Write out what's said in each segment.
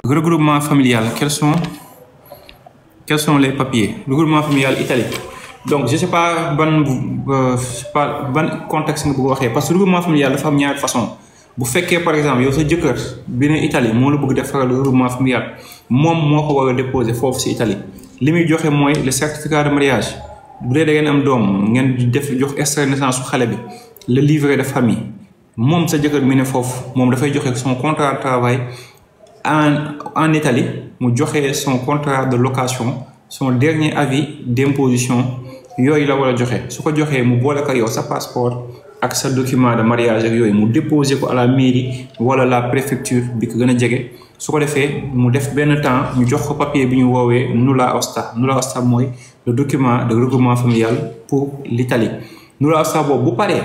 Regroupement familial, quels sont les papiers? Regroupement familial Italie. Donc, je ne sais pas ban contexte nga bëgg waxee parce que regroupement familial dafa am ñaari façon. Bu fekkee par exemple yow sa jëkkër bi ne Italie moo la bëgg defaral regroupement familial moom moo ko war a déposer foofu si Italie li muy joxe mooy le certificat de mariage bu dee da ngeen am doom ngeen def jox extrait de naissance su xale bi le livret de famille moom sa jëkkër mi ne foofu moom dafay joxe son contrat de travail en Italie mu joxe son contrat de location son dernier avis d'imposition yooyu la war a joxe su ko joxee mu boole ko yow sa passeport ak sa document de mariage ak yooyu mu déposer ko à la mairie wala la préfecture bi ko gën a jege su ko defee mu def benn temps ñu jox ko papier bi ñu woowee nulla osta mooy le document de regroupement familial pour l'Italie nulla osta boobu bu paree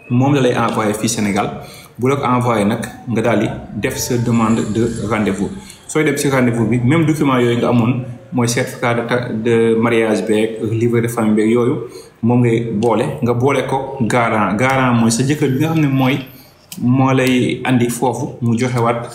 moom la lay envoyé fii Sénégal bu la ko envoyé nag nga daal di def sa demande de rendez-vous sooy dem si rendez-vous bi même document yooyu nga amoon mooy certificat de mariage beeg livret de famille beeg yooyu moom ngay boole ko garant mooy sa jëkkër bi nga xam ne moo lay andi foofu mu joxewaat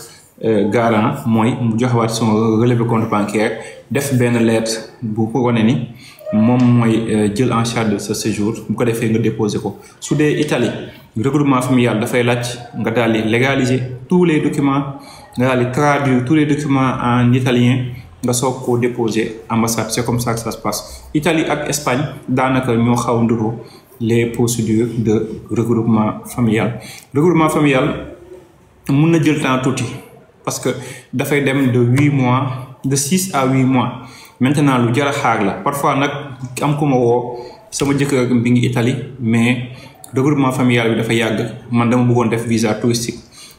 garant mooy mu joxewaat son relevé compte bancaire def benn lettre bu ko wane ni moom mooy jël en charge de ce séjour bu ko defee nga déposer ko su dee Italie regroupement familial dafay laaj nga daal di légaliser tous les documents nga daal di traduire tous les documents en italien nga soog koo déposer ambassade c'est comme ça que ça se passe. Italie ak Espagne daanaka ñoo xaw nduru les procédures de regroupement familial. Regroupement familial mun na jël temps tuuti parce que dafay dem de 6 à 8 mois maintenant lu jar a xaar la parfois nag am ku ma woo sama jëkkër bi ngi Italie mais regroupement familial bi dafa yàgg man dama bëggoon def visa touristique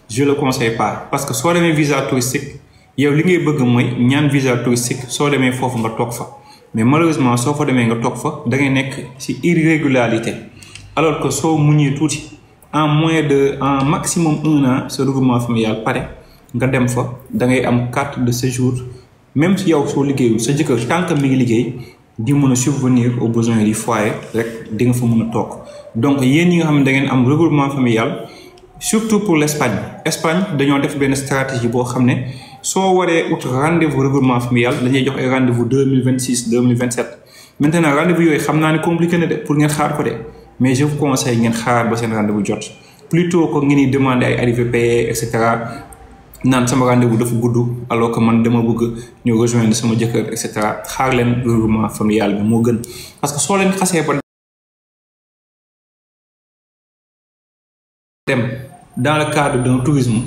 je le conseille pas parce que soo demee visa touristique yow li ngay bëgg mooy ñaan visa touristique soo demee foofu nga toog fa mais malheureusement soo fa demee nga toog fa da ngay nekk ci irrégularité alors que soo muñee tuuti en maximum 1 an sa regroupement familial pare nga dem fa da ngay am carte de séjour même si yow soo liggéeyul sa jëkkër tant que mi ngi liggéey di mën a subvenir aux besoins du foyer rek di nga fa mën a toog donc yéen ñi nga xam ne da ngeen am regroupement familial surtout pour l'Espagne dañoo def benn stratégie boo xam ne soo waree ut rendez-vous regroupement familial dañuy jox ay rendez-vous 2026 2027 maintenant rendez-vous yooyu xam naa ne compliqué na de pour ngeen xaar ko de mais je vous conseille ngeen xaar ba seen rendez-vous jot plutôt que ngeen di demander ay arrivée payée et cetera naan sama rendez-vous dafa gudd alors que man dama bëgg ñu rejoindre sama jëkkër et cetera xaar leen regroupement familial bi moo gën parce que soo leen xasee ba dem dans le cadre d'un tourisme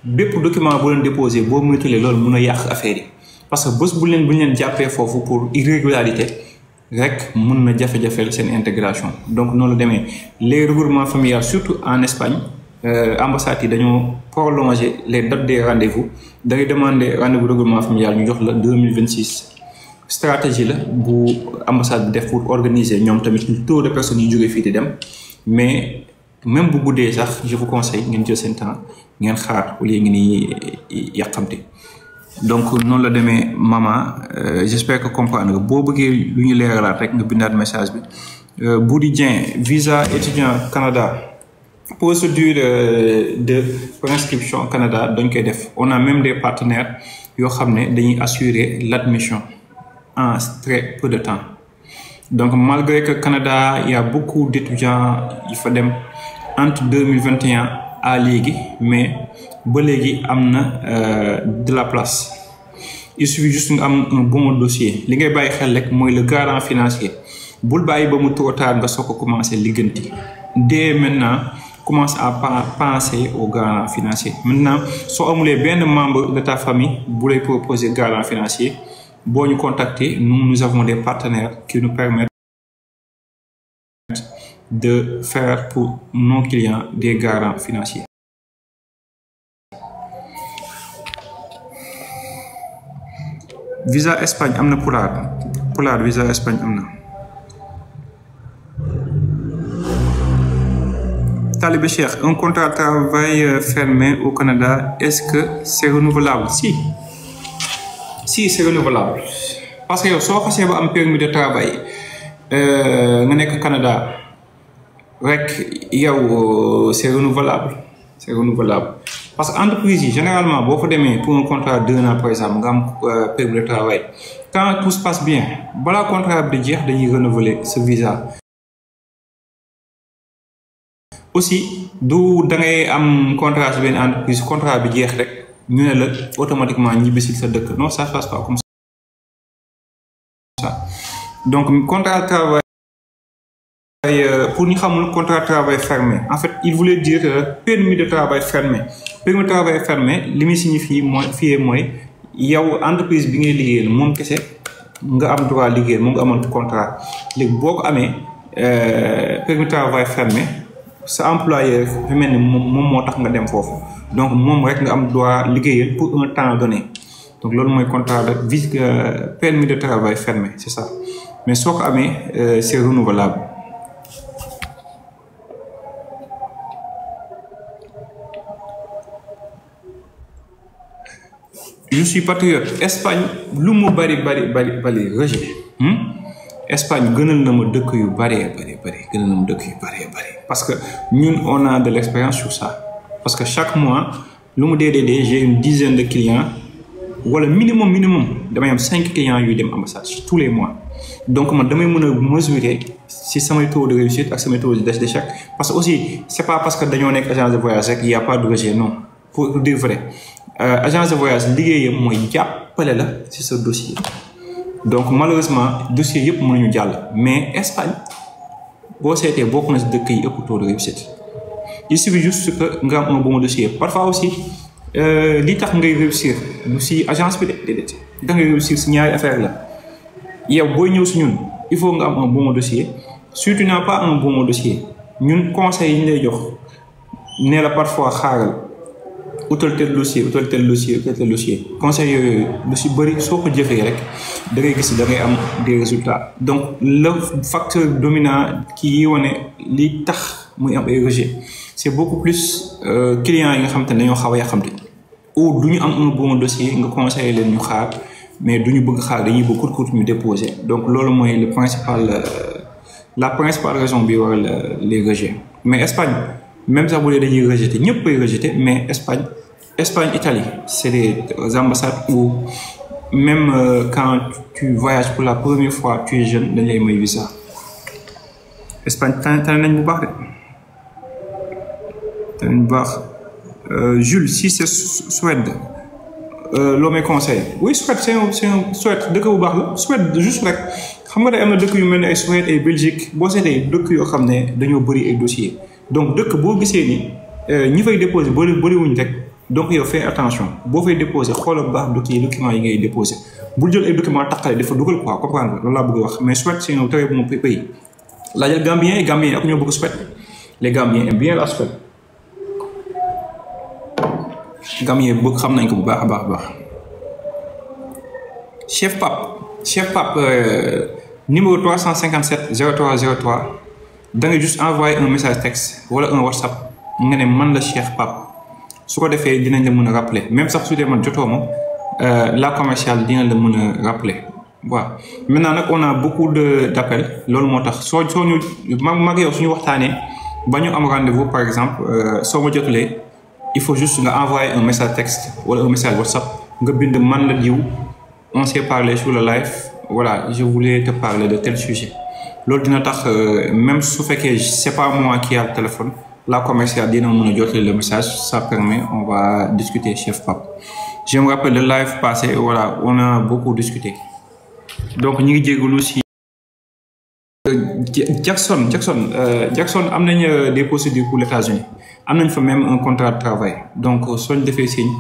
bépp document bu leen déposé boo moytuwulee loolu mun a yàq affaire yi parce que bés bu leen jàppee foofu pour irrégularité rek mun na jafe-jafeel seen intégration donc noonu la demee les regroupements familiaux surtout en Espagne ambassades yi dañoo prolonger les dates des rendez-vous da ngay demander rendez-vous regroupement familial ñu jox la 2026 stratégie la bu ambassade bi def pour organiser ñoom tamit taux de personnes yu jógee fii di dem mais même bu guddee sax je vous conseille ngeen jël seen temps ngeen xaar au lieu ngeen di yàqamte donc noonu la demee maman j'espère que comprendre nga boo bëggee lu ñu leeralaat rek nga bindaat message bi Boudy Dieng visa étudiant Canada procédure de préinscription Canada dañ koy def on a même des partenaires yoo xam ne dañuy assurer l'admission en très peu de temps donc malgré que Canada il y a beaucoup d'étudiants yi fa dem entre 2021 à léegi mais ba léegi am na de la place il suffit juste nga am un bon dossier li ngay bàyyi xel rek mooy le garant financier bul bàyyi ba mu trop tard nga soog ko commencer ligganti dès maintenant commence à penser au garant financier maintenant soo amulee benn membre de ta famille bu lay proposer garant financier boo ñu contacter nous avons des partenaires qui nous permettent de faire pour nos clients des garants financiers. Visa Espagne am na Pulaar visa Espagne am na. Talibé Cheikh, un contrat de travail fermé au Canada, est-ce que c'est renouvelable? Si c'est renouvelable. Parce que yow soo xasee ba am permis de travail nga nekk Canada rek yow c'est renouvelable parce que entreprise yi généralement boo fa demee pour un contrat d'1 an par exemple nga am permis de travail quand tout se passe bien balaa contrat bi di jeex dañuy renouveler ce visa. aussi du da ngay am contrat si benn entreprise contrat bi jeex rek ñu ne la automatiquement ñibbisil sa dëkk non ça se passe pas comme ça donc contrat de travail pour ñu xamul contrat de travail fermé en fait il voulait dire permis de travail fermé. Permis de travail fermé li muy signifie mooy yow entreprise bi ngay liggéeyal moom kese nga am droit liggéeyal moom nga amoon contrat léegi boo ko amee permis de travail fermé sa employeur fi mel ni moom moo tax nga dem foofu donc moom rek nga am droit liggéeyal pour un temps donné donc loolu mooy contrat de permis de travail fermé c'est ça mais soo ko amee c'est renouvelable. Je suis patriote. Espagne lu mu bari rejet. Espagne gënal na ma dëkk yu bari gënal na ma dëkk yu bari parce que ñun on a de l'expérience sur ça parce que chaque mois lu mu dee j'ai une dizaine de clients wala minimum damay am 5 clients yuy dem ambassade tous les mois donc man damay mën a mesurer si samay taux de réussite ak samay taux d'échec parce que aussi c'est pas parce que dañoo nekk agence de voyage rek y a pas de rejet non pour dire vrai. Agence de voyage liggéeyam mooy jàppale la ci sa dossier donc malheureusement dossier yëpp mënuñu jàll mais Espagne boo seetee bokk na ci dëkk yi ëpp taux de réussite il suffit juste que nga am un bon dossier parfois aussi li tax ngay réussir du ci agence bi déedéet da ngay réussir ci ñaari affaire la yow booy ñëw ci ñun il faut nga am un bon dossier si tu n'as pas un bon dossier ñun conseil yi ñu lay jox nee la parfois xaaral utal tel dossier conseil yooyu lu ci bëri soo ko jëfee rek da ngay gis da ngay am des résultats donc le facteur dominant qui wane li tax muy am ay rejet c'est beaucoup plus clients yi nga xam te ne dañoo xaw a yàqamte ou du ñu am un bon dossier nga conseiller leen ñu xaar mais du ñu bëgg xaar dañuy bëgg court ñu déposer donc loolu mooy la principale raison bi waral les rejets mais Espagne même sax bu dee dañuy rejeter ñëpp ay rejeter mais Espagne, Italie, c'est des ambassades où même quand tu voyages pour la première fois, tu es jeune, dañ lay may visa. Espagne tane nañ bu baax de tane nañ bu baax Jules si c'est Suède loo may conseil oui Suède c'est un Suède dëkk bu baax la Suède juste rek xam nga day am na dëkk yu mel ne ay Suède ay Belgique boo seetee dëkk yoo xam ne dañoo bëri ay dossiers donc dëkk boo gisee ni ñi fay déposer bëriwuñ rek. donc yow fais attention boo fay déposer xoolal bu baax documents yi ngay déposer bul jël ay documents taqale dafa dugal quoi comprendre loolu laa bëgg a wax mais Suède c'est un très bon pays laajal Gambien yi ak ñoo bëgg Suède les Gambiens aiment bien la Suède Gambien bëgg xam nañ ko bu baax a baax Chef Pape numéro 357 0303 da ngay juste envoyer un message texte wala un WhatsApp nga ne man la Chef Pape su ko defee dinañ la mën a rappeler même sax su dee man jotoo ma la commerciale dina la mën a rappeler waaw maintenant nag on a beaucoup d'appels loolu moo tax soo ñu mag yow suñu waxtaanee ba ñu am rendez-vous par exemple soo ma jotulee il faut juste nga envoyer un message texte wala un message WhatsApp nga bind man la diw on s'est parlé sur le live voilà je voulais te parler de tel sujet loolu dina tax même su fekkee c'est pas moi qui a le téléphone la commerciale dina mën a jotale le message ça permet on va discuter Chef Pape je me rappelle le live passé voilà on a beaucoup discuté donc ñu ngi jégalu si Jackson am nañ des procédures pour les États-Unis am nañ fa même un contrat de travail donc soo ñu defee signe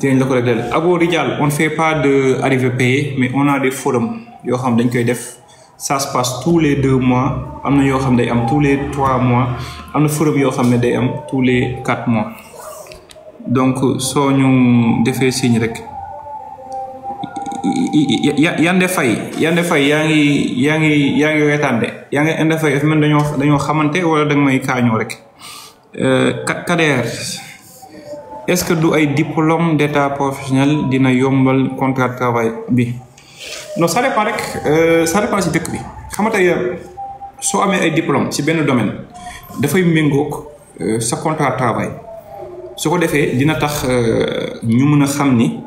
dinañ la ko régler Abo Rijal on ne fait pas de arrivée payée mais on a des forums yoo xam dañ koy def ça se passe tous les 2 mois am na yoo xam day am tous les 3 mois am na forum yoo xam ne day am tous les 4 mois donc soo ñu defee signe rek Yande Faye yaa ngi reetaan de yaa ngi Yande Faye dafa mel dañoo xamante wala danga may kaañoo rek Kader est-ce que du ay diplôme d'état professionnel dina yombal contrat de travail bi non ça dépend rek ça dépend si dëkk bi xam nga tey soo amee ay diplôme si benn domaine dafay méngoog sa contrat de travail su ko defee dina tax ñu mën a xam ni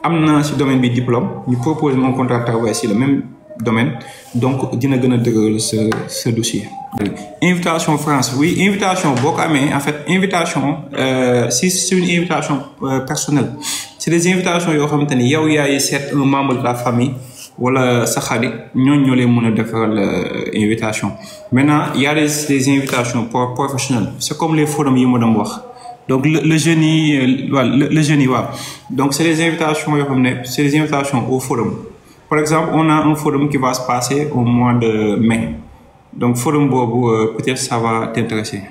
am na ci domaine bi diplôme ñu propose mon contrat de travail ci le même domaine donc dina gën a dëgëral ce dossier. Invitation France oui invitation boo ko amee en fait invitation si c'est une invitation personnelle c'est des invitations yoo xamante ni yow yaay seet un membre de la famille wala sa xarit ñooñu ñoo leen mën a defaral invitation. Maintenant il y a des invitations professionnelles c'est comme les forums yi ma doon wax donc le jeune yi le jeune yi waaw donc c'est des invitations yoo xam ne c'est des invitations au forum. Par exemple on a un forum qui va se passer au mois de mai. Donc forum boobu peut-être ça va t'intéresser.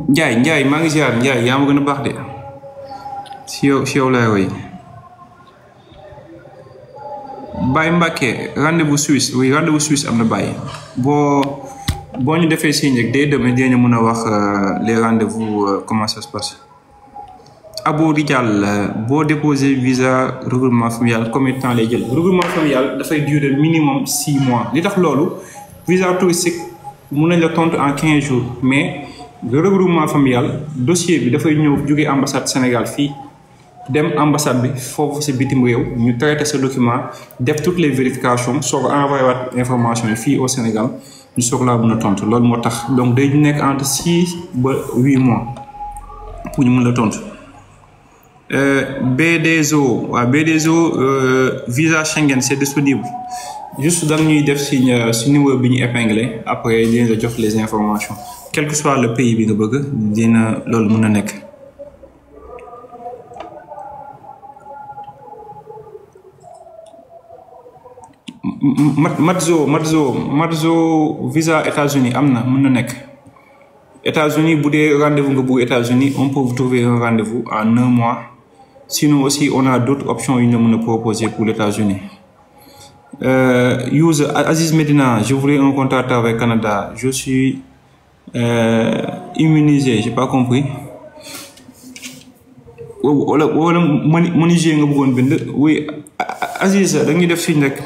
Ndiaye maa ngi ziar Ndiaye yaa ma gën a baax de si yow laay woy. Baye Mbacké rendez-vous Suisse oui rendez-vous Suisse am na Baye boo ñu defee signe rek dès demain dinañu mën a wax les rendez-vous comment ça se passe. Abou Rijal boo déposé visa regroupement familial combien de temps lay jël regroupement familial dafay durer minimum 6 mois li tax loolu visa touristique mun nañ la tontu en 15 jours mais le regroupement familial dossier bi dafay ñëw jóge ambassade Sénégal fii dem ambassade bi foofu ci bitim réew ñu traité ce document def toutes les vérifications soo ko envoyé waat information yi fii au Sénégal ñu soog laa mën a tontu loolu moo tax donc day nekk entre 6 ba 8 mois pour ñu mën la tontu. B2O waaw B2O visa Schengen c'est disponible juste da ñuy def si numéro bi ñu épinglé après dina la jox les informations quel que soit le pays bi nga bëgg dina loolu mën a nekk. Matzo visa États-Unis am na mën na nekk. États-Unis bu dee rendez-vous nga bëgg États-Unis on peut vous trouver un rendez-vous en 1 mois. Sinon aussi on a d'autres options yu ñu mën a proposer pour les États-Unis. Use Aziz Medina je voulais un contrat avec Canada je suis immunisé j'ai pas compris wala menuisier nga bëggoon bind oui Aziz dañuy def signe rek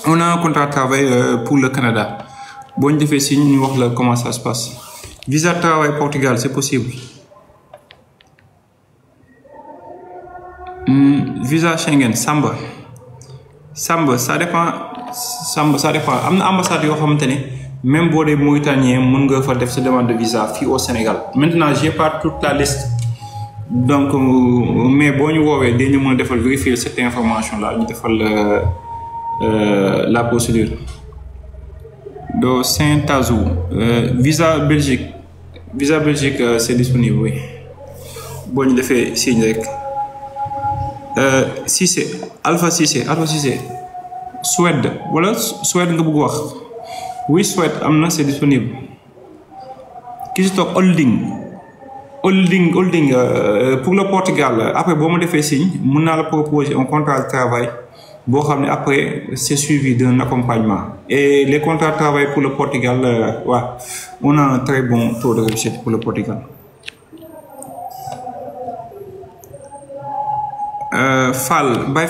on a un contrat de travail pour le Canada boo ñu defee signe ñu wax la comment ça se passe. Visa de travail Portugal c'est possible. Visa Schengen Samba ça dépend am na ambassade yoo xamante ne même boo dee Mauritanien mën nga fa def sa demande de visa fii au Sénégal maintenant j'ai pas toute la liste donc mais boo ñu woowee dañu mën a defal vérifier cette information là ñu defal la procédure. Do Saint-Azou visa Belgique c'est disponible oui boo ñu defee signe rek. Cissé Alpha Cissé Suède wala Suède nga bëgg wax oui Suède am na c'est disponible. ki ci toog holding pour le Portugal après boo ma defee signe mën naa la proposer un contrat de travail boo xam ne après c'est suivi d'un accompagnement et les contrats de travail pour le Portugal on a un très bon taux de réussite pour le Portugal. Baye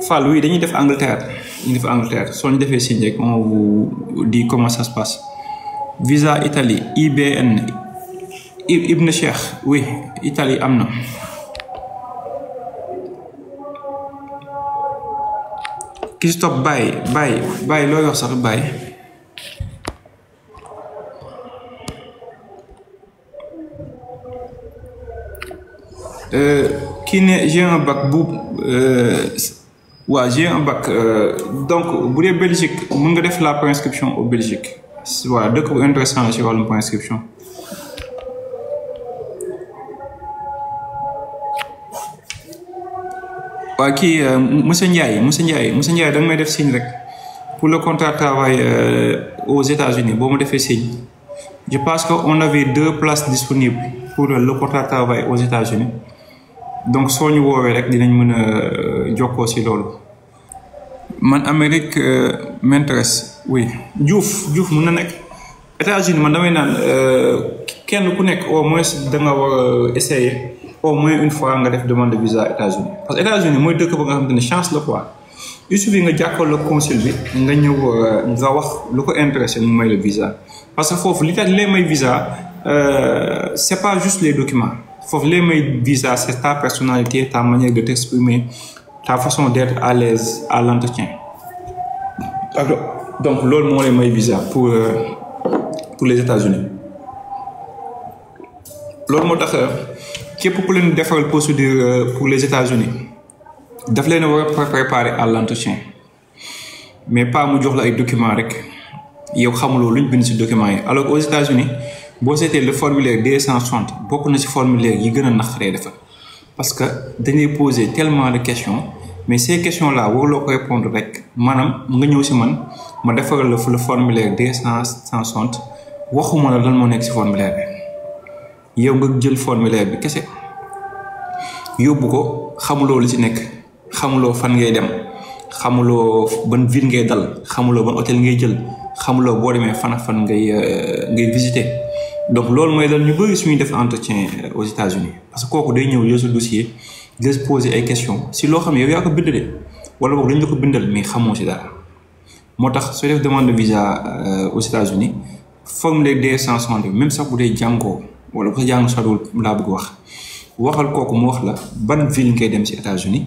Fall oui dañuy def Angleterre soo ñu defee signe rek on vous dit comment ça se passe. Visa Italie IBN Ibn Cheikh oui Italie am na. Christophe Baye looy wax sax Baye. Kii ne j'ai un bac j'ai un bac donc bu dee Belgique mën nga def la préinscription au Belgique waaw dëkk bu intéressant la ci wàllum préinscription. waaw kii monsieur Ndiaye da nga may def signe rek pour le contrat de travail aux États-Unis boo ma defee signe je pense que on avait 2 places disponibles pour le contrat de travail aux États-Unis donc soo ñu woowee rek dinañ mën a jokkoo ci loolu. man Amérique m'intéresse oui Diouf mën na nekk États-Unis man damay naan kenn ku nekk au moins da nga war a essayer au moins une fois nga def demande de visa États-Unis parce que États-Unis mooy dëkk ba nga xamante ne chance la quoi il suffit nga jàkkaarloo consul bi nga ñëw nga wax lu ko intéressé mu may le visa parce que foofu li tax les may visa c'est pas juste les documents foofu les may visa c'est ta personnalité ta manière de t'exprimer ta façon d'être à l'aise à l'entretien donc loolu moo lay may visa pour les États-Unis loolu moo tax képp ku leen defal procédure pour les États-Unis daf leen war a préparer à l'entretien mais pas mu jox la ay documents rek yow xamuloo luñ bind ci documents yi alors aux États-Unis boo seetee le formulaire 260 bokk na ci formulaire yi gën a naqaree defal parce que dañuy poser tellement de questions mais ces questions là waruloo ko répondre rek maanaam nga ñëw ci man ma defaral la le formulaire 260 waxuma la lan moo nekk ci formulaire bi yow nga jël formulaire bi kese yóbbu ko xamuloo li ci nekk xamuloo fan ngay dem xamuloo ban ville ngay dal xamuloo ban hôtel ngay jël xamuloo boo demee fan ak fan ngay visiter donc loolu mooy lan ñu bëri suñuy def entretien aux États-Unis parce que kooku day ñëw jël sa dossier di poser ay questions si loo xam ne yow yaa ko bind de wala boog dañ la ko bindal mais xamoo si dara moo tax sooy def demande de visa aux États-Unis formulaire 260 même sax bu dee jàngoo wala bu sa jàng soriwul laa bëgg wax waxal kooku mu wax la ban ville ngay dem si États-Unis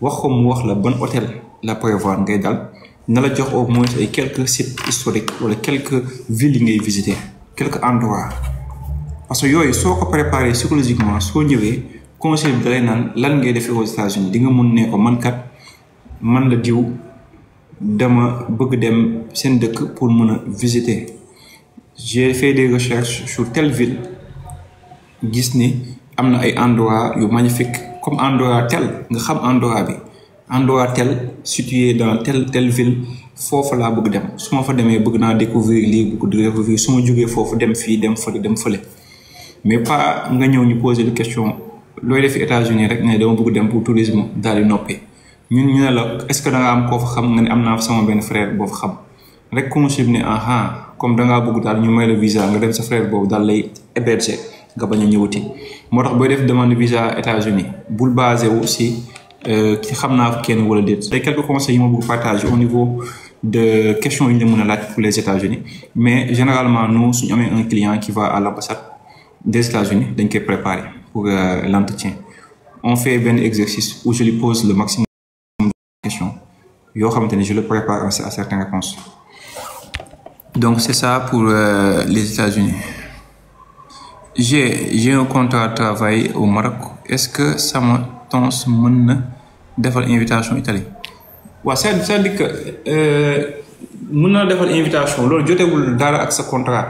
wax ko mu wax la ban hôtel la prévoir ngay dal na la jox au moins ay quelques sites historiques wala quelques villes yi ngay visiter quelques endroits parce que yooyu soo ko préparé psychologiquement soo ñëwee conseil bi da lay naan lan ngay defee aux États-Unis di nga mun ne ko man kat man la diw dama bëgg dem seen dëkk pour mën a visiter j'ai fait des recherches sur telle ville gis ni am na ay endroits yu magnifique comme endroit tel nga xam endroit bi endroit tel situé dans telle ville foofu laa bëgg dem su ma fa demee bëgg naa découvrir lii bëgg découvrir su ma jógee foofu dem fii dem fële mais pas nga ñëw ñu poser des questions looy def États-Unis rek ne dama bëgg dem pour tourisme daal di noppi ñun ñu ne la est-ce que da nga am koo fa xam nga ne am naa sama benn frère boo fa xam rek consul ne comme da ngaa bëgg daal ñu may la visa nga dem sa frère boobu daal lay héberger nga bañ a ñëwati moo tax booy def demande visa États-Unis bul basé wu si ci xam naa ko kenn wala déet. tey quelques conseils yi ma bëgg partager au niveau de questions yi ñu la mën a laaj pour les États-Unis mais généralement nous suñu amee un client qui va à l'ambassade des États-Unis dañ koy préparer pour l'entretien on fait benn exercice où je lui pose le maximum de questions yoo xamante ne je le prépare à certaines réponses donc c'est ça pour les États-Unis. J'ai un contrat de travail au Maroc est-ce que sama tons mën na defal invitation Italie waaw c'est-à-dire que mën na defal invitation loolu jotewul dara ak sa contrat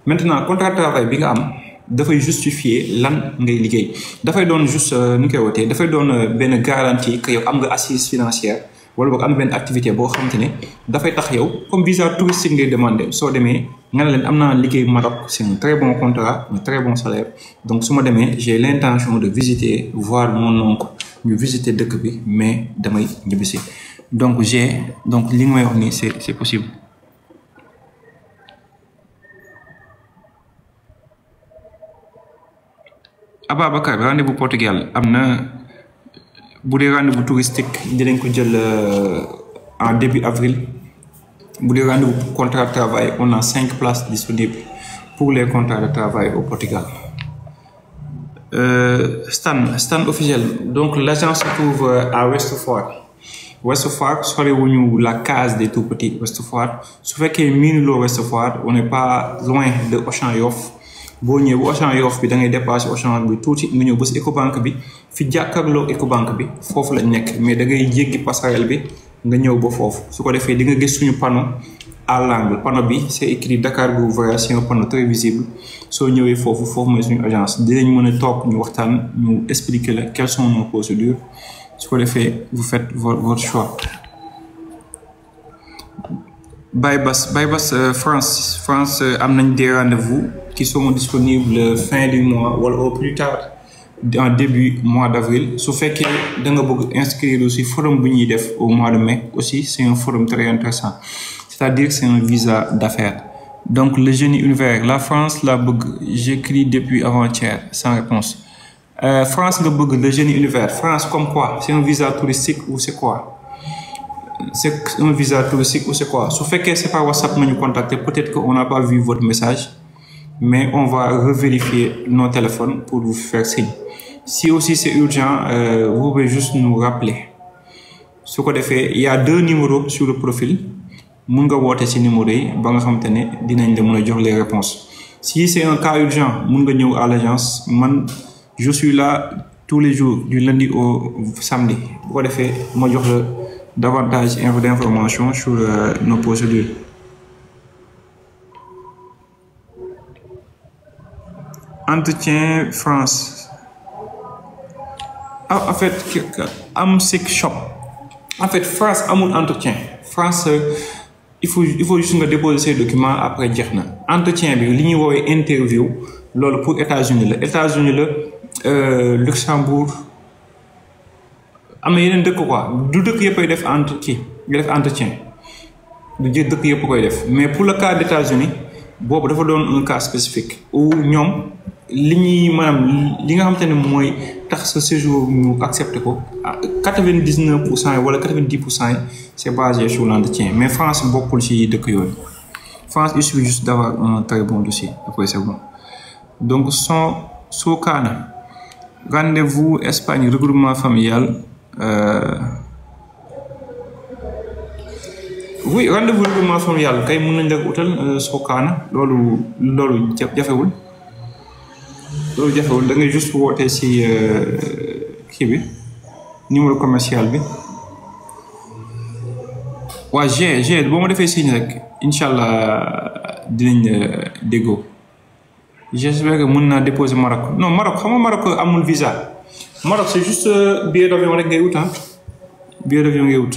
maintenant contrat de travail bi nga am dafay justifier lan ngay liggéey dafay doon juste nu ñu koy wootee dafay doon benn garantie que yow am nga assise financière wala boog am benn activité boo xamante ne dafay tax yow comme visa touristique ngay demandé soo demee nga ne leen am naa liggéey Maroc c'est un très bon contrat un très bon salaire donc su ma demee j'ai l'intention de visiter voir mon oncle ñu visiter dëkk bi mais damay ñibbisi donc li nga may wax nii c'est possible. Ababacar rendez-vous Portugal am na bu dee rendez-vous touristique dinañ ko jël en début avril bu dee rendez-vous contrat de travail on a 5 places disponibles pour les contrats de travail au Portugal. Stan officiel donc l'agence se trouve à Ouest Foire soriwuñu la case des tout petits Ouest Foire su fekkee miinuloo Ouest Foire on n'est pas loin de Auchan Yoff boo ñëwee bu Auchan Yoff bi da ngay dépasser Auchan bi tuuti nga ñëw ba si Ecobank bi fi jàkkaarloo Ecobank bi foofu lañ nekk mais da ngay jéggi passerelle bi nga ñëw ba foofu su ko defee di nga gis suñu panneau à l'angle panneau bi c'est écrit Dakar Go Voyage c'est un panneau très visible soo ñëwee foofu mooy suñu agence dinañ mën a toog ñu waxtaan ñu expliquer la quelles sont nos procédures su ko defee vous faites votre choix. Baybas France am nañ des rendez-vous qui sont disponibles fin du mois wala au plus tard en début mois d'avril su fekkee da nga bëgg inscrire aussi forum bu ñuy def au mois de mai aussi c'est un forum très intéressant c'est-à-dire que c'est un visa d'affaires donc le génie univers la France la bëgg j'écris depuis avant-hier sans réponse France nga bëgg le génie univers France comme quoi c'est un visa touristique ou c'est quoi c'est un visa touristique ou c'est quoi? Si fait c'est par WhatsApp nous contacter, peut-être qu'on n'a pas vu votre message, mais on va revérifier nos téléphones pour vous faire signe. Si aussi c'est urgent, vous pouvez juste nous rappeler. Ce qu'on a fait, il y a 2 numéros sur le profil. Vous pouvez voir ces numéros et vous pouvez les réponses. Si c'est un cas urgent, vous pouvez venir à l'agence. Je suis là tous les jours, du lundi au samedi. Vous pouvez faire davantage d'informations sur nos procédures. Entretien France. En fait, Amsic Shop. En fait, France a un entretien. France, il faut juste déposer ces documents après dire. Entretien, interview, pour États-Unis. États-Unis, Luxembourg. Il y a des quoi. Du def entretien. Mais pour le cas des États-Unis, il faut un cas spécifique où nous li nga xamantene moy tax ce séjour ñu accepter ko 99% wala 90% c'est basé sur l'entretien mais France bokul ci deuk yoy France il suffit juste d'avoir un très bon dossier après c'est bon donc so kana rendez-vous Espagne regroupement familial oui rendez-vous regroupement familial kay mën nañ la outal so kana lolu jafewul loolu jafewul da ngay juste woote si kii bi numéro commercial bi waa G boo ma defee signe rek inshallah dinañ déggoo j'espère que mën naa déposer Maroc non Maroc xam nga Maroc amul visa Maroc c'est juste billet d'avion rek ngay wut billet d'avion ngay wut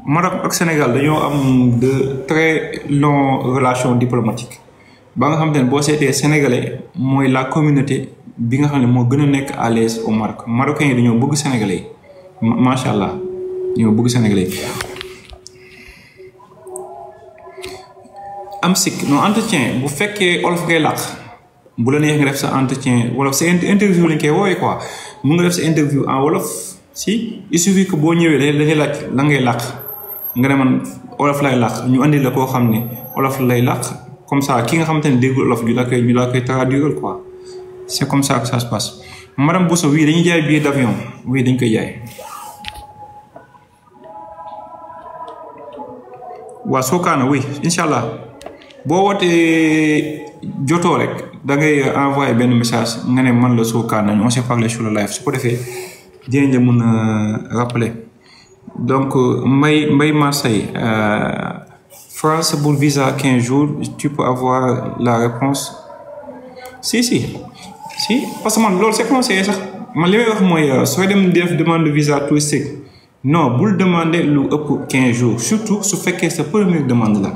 Maroc ak Sénégal dañoo am de très longues relations diplomatiques ba nga xamantene bo sété sénégalais moy la communauté bi nga xamné mo gëna nek à l'aise au Maroc marocains yi dañoo bëgg sénégalais machallah ñoo bëgg sénégalais am sik no entretien bu féké olof ngay laq bu la neex nga def sa entretien wala sa interview lañ koy woyé quoi mu nga def sa interview en wolof si il suffit que bo ñëwé dañuy laq la ngay laq nga ne man olof lay laq ñu andi la ko xamné olof lay laq comme ça ki nga xamantene déggul olof ñu la koy traduire quoi c'est comme ça que ça se passe madame Bousso oui dañuy jaay billet d'avion oui dañ koy jaay wa sokana oui inshallah bo woté joto rek da ngay envoyer ben message nga ne man la sokana on s'est parlé sur le live su ko défé dinañ la mëna rappeler donc Mbaye Marseille France pour visa 15 jours tu peux avoir la réponse si parce que man lool c'est conseillé sax man limay wax moy soy dem def demande de visa touristique non bul demander lu ëpp 15 jours surtout su fekkee sa première demande là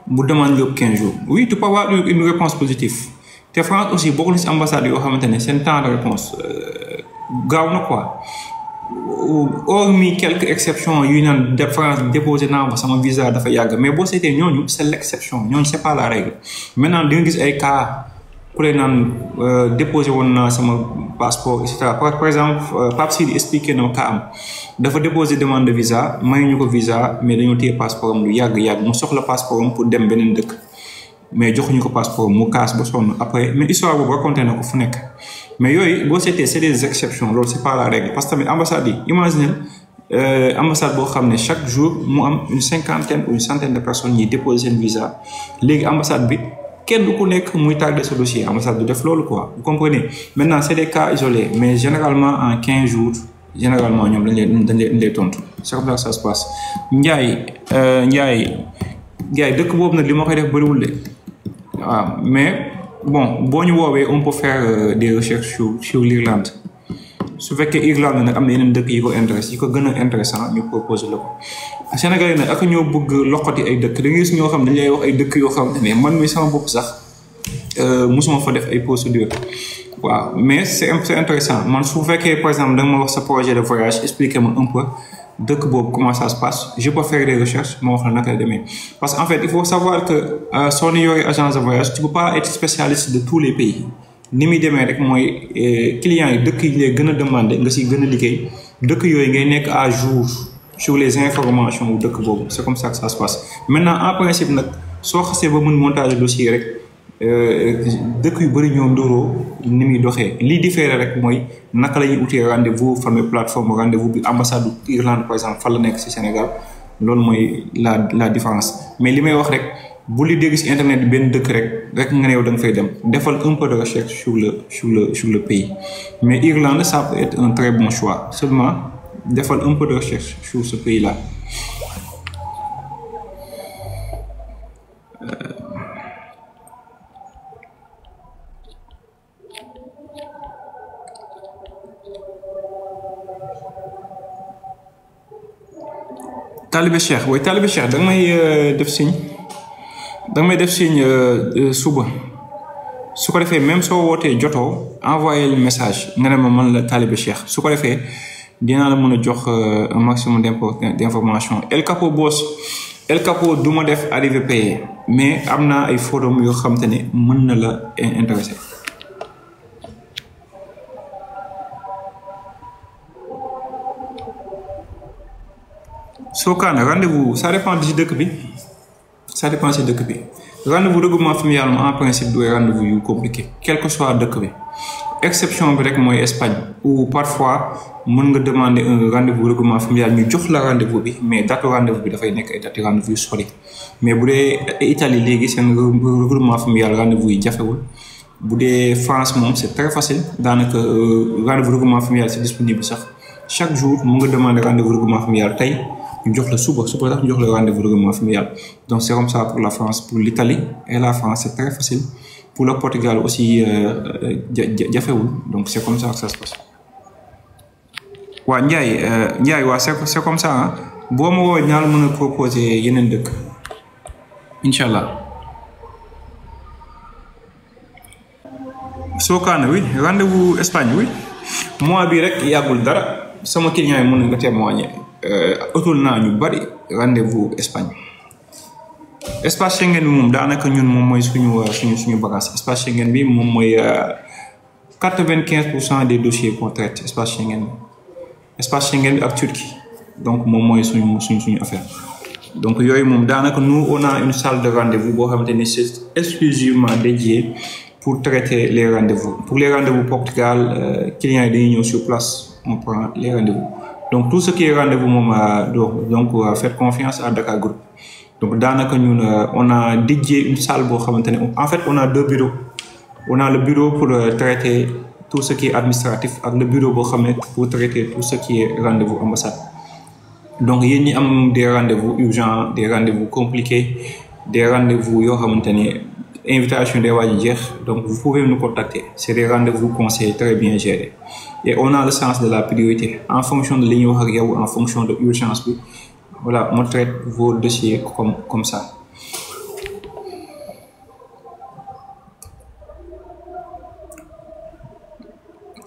bul demander lu ëpp 15 jours oui tu peux avoir une réponse positive te France aussi bokk na ci ambassade yoo xamantene seen temps de réponse gaaw na quoi hormis quelques exceptions yu naan de France déposé naa sama visa dafa yàgg mais boo seetee ñooñu c'est l'exception ñooñu c'est pas la règle maintenant di nga gis ay cas ku lay naan déposé woon naa sama passeport et cetera par exemple Pape Sidi expliqué na cas am dafa déposé demande de visa mayuñu ko visa mais dañoo téye passeport am lu yàgg mu soxla passeport am pour dem beneen dëkk mais joxuñu ko passeport mu kaas ba sonn après mais histoire boobu raconté na ko fu nekk mais yooyu boo seetee c'est des exceptions loolu c'est pas la règle parce que tamit ambassade yi imaginez ambassade boo xam ne chaque jour mu am une cinquantaine ou une centaine de personnes yi déposer seen visa léegi ambassade bi kenn du ku nekk muy tardé ce dossier ambassade du def loolu quoi vous comprenez maintenant c'est des cas isolés mais généralement en 15 jours généralement ñoom dañ lay tontu c'est comme ça que ça se passe Ndiaye dëkk boobu nag li ma koy def bëriwul de waaw mais bon boo ñu woowee on peut faire des recherches sur l'Irlande su fekkee Irlande nag am na yeneen dëkk yi ko intéresse yi ko gën a intéressant ñu proposer la ko Sénégal yi nag ak ñoo bëgg loqati ay dëkk da ngay gis ñoo xam dañ lay wax ay dëkk yoo xam ne man mi sama bopp sax musuma fa def ay procédures waaw mais c'est intéressant man su fekkee par exemple da nga ma wax sa projet de voyage expliquer ma un peu dëkk boobu comment ça se passe je peux faire des recherches ma wax la naka la demee parce qu'en fait il faut savoir que soo ne yooyu agence de voyage tu peux pas être spécialiste de tous les pays ni muy demee rek mooy clients yi dëkk yi lay gën a demandé nga si gën a liggéey dëkk yooyu ngay nekk à jour sur les informations wu dëkk boobu c'est comme ça que ça se passe. Maintenant en principe nag soo xasee ba mën montage dossier rek dëkk yu bëri ñoo ndóoroo ni muy doxee li différé rek mooy naka la ñuy utee rendez-vous famille plateforme rendez-vous bi ambassade Irlande par exemple fan la nekk si Sénégal loolu mooy la différence. Mais li may wax rek bu li dégg si internet bi benn dëkk rek nga ne yow da nga fay dem defal un peu de recherche sur le pays. Mais Irlande ça peut être un très bon choix seulement defal un peu de recherche sur ce pays là. Talibé Cheikh oui Talibé Cheikh da nga may def signe suba su ko defee même soo wootee jotoo envoyé le message nga ne ma man la Talibé Cheikh su ko defee dinaa la mën a jox un maximum d'information. El Capo Boss El Capo du ma def arrivé payé mais am naa ay forum yoo xam te ne mën na la intéressé. Sokane rendez-vous ça dépend ci dëkk bi rendez-vous regroupement familial en principe du rendez-vous yu compliqué quel que soit dëkk bi exception bi rek mooy Espagne ou parfois mën nga demander un rendez-vous regroupement familial ñu jox la rendez-vous bi mais date rendez-vous bi dafay nekk ay date rendez-vous yu sori mais bu dee Italie léegi seen regroupement familial rendez-vous yi jafewul bu dee France moom c'est très facile daanaka rendez-vous regroupement familial c'est disponible sax chaque jour mu nga demander rendez-vous regroupement familial tey ñu jox la suba sax ñu jox la rendez-vous regroupement familial. Donc c'est comme ça pour la France, pour l'Italie et la France c'est très facile. Pour le Portugal aussi jafewul donc c'est comme ça que ça se passe. Waa Ndiaye waa c'est comme ça ah boo ma woowee ñaar mën a proposer yeneen dëkk inchallah. Sokane oui rendez-vous Espagne oui mois bi rek yàggul dara sama client yi mën nga témoigner autour naa ñu bari rendez-vous Espagne. Espace Schengen bi moom daanaka ñun moom mooy suñu bagage espace Schengen bi moom mooy 95% des dossiers qu'on traite espace Schengen bi ak Turquie donc moom mooy suñu affaire. Donc yooyu moom daanaka nous on a une salle de rendez-vous boo xamante ni c'est exclusivement dédié pour traiter les rendez-vous. Pour les rendez-vous Portugal clients yi dañuy ñëw sur place on prend les rendez-vous. Donc tout ce qui est rendez-vous moom donc faites confiance à Dakar Group. Donc daanaka ñun on a dédié une salle boo xamante ne en fait on a deux bureaux. On a le bureau pour traiter tout ce qui est administratif ak le bureau boo xam ne pour traiter tout ce qui est rendez-vous ambassade. Donc yéen ñi am des rendez-vous urgents des rendez-vous compliqués des rendez-vous yoo xamante ne invitation day waaj a jeex donc vous pouvez nous contacter. C'est des rendez-vous conseillés très bien gérés et on a le sens de la priorité en fonction de li ñuy wax ak yow en fonction de urgence bi. Voilà, on traite vos dossiers comme ça.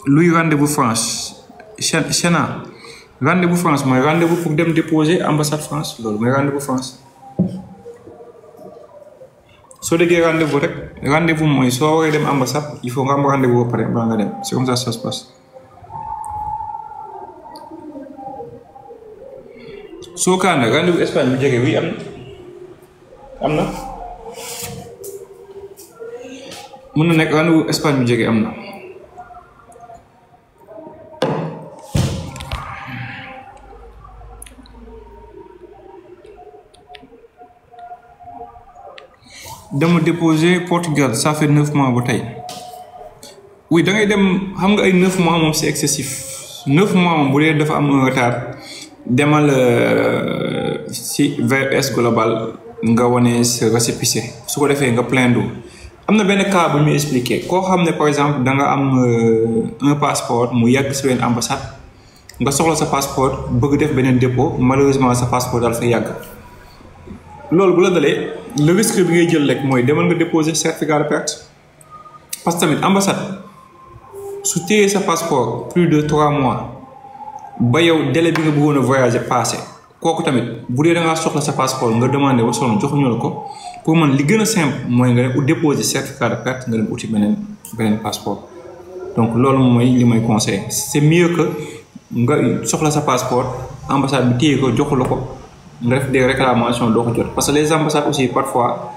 Lui rendez-vous France Chena rendez-vous France mooy rendez-vous pour dem déposer ambassade France loolu mooy rendez-vous France. Soo déggee rendez-vous rek rendez-vous mooy soo waree dem ambassade il faut nga am rendez-vous ba pare balaa nga dem c'est comme ça ça se passe. Sokane rendez-vous Espagne bu jege oui am na mën na nekk rendez-vous Espagne bu jege am na. dama déposer Portugal ça fait 9 mois ba tey oui da ngay dem xam nga ay 9 mois moom c'est excessif 9 mois moom bu dee dafa am un retard. Demal si VS global nga wane sa récépissé su ko defee nga plaindre am na benn cas bu ñu expliqué koo xam ne par exemple da nga am un passeport mu yàgg si benn ambassade nga soxla sa passeport bëgg def beneen dépôt malheureusement sa passeport daal fa yàgg loolu bu la dalee le risque bi ngay jël rek mooy demal nga déposer certificat de perte parce que tamit ambassade su téyee sa passeport plus de 3 mois. Ba yow délai bi nga bëggoon a voyager passé kooku tamit bu dee da ngaa soxla sa passeport nga demandé ba sonn joxuñu la ko pour man li gën a simple mooy nga dem déposer certificat de perte nga dem uti beneen beneen passeport. Donc loolu mooy li may conseil c'est mieux que nga soxla sa passeport ambassade bi téye ko joxu la ko nga def des réclamations doo ko jot parce que les ambassades aussi parfois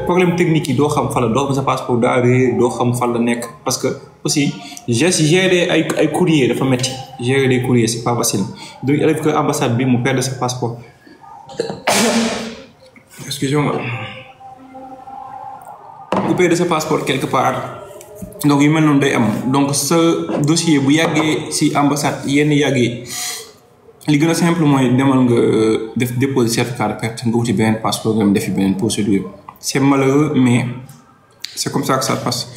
problème technique yi doo xam fan la doo xam sa passeport daa réer doo xam fan la nekk parce que aussi gérer ay courrier dafa métti gérer des courriers c'est pas facile donc il arrive que ambassade bi mu perdre sa passeport excusez-moi mu perdre sa passeport quelque part donc yu mel noonu day am donc sa dossier bu yàggee ci ambassade yenn yàggee li gën a simple mooy demal nga def déposer certificat de perte nga wuti beneen passeport nga dem defi beneen procédure c'est malheureux mais c'est comme ça que ça passe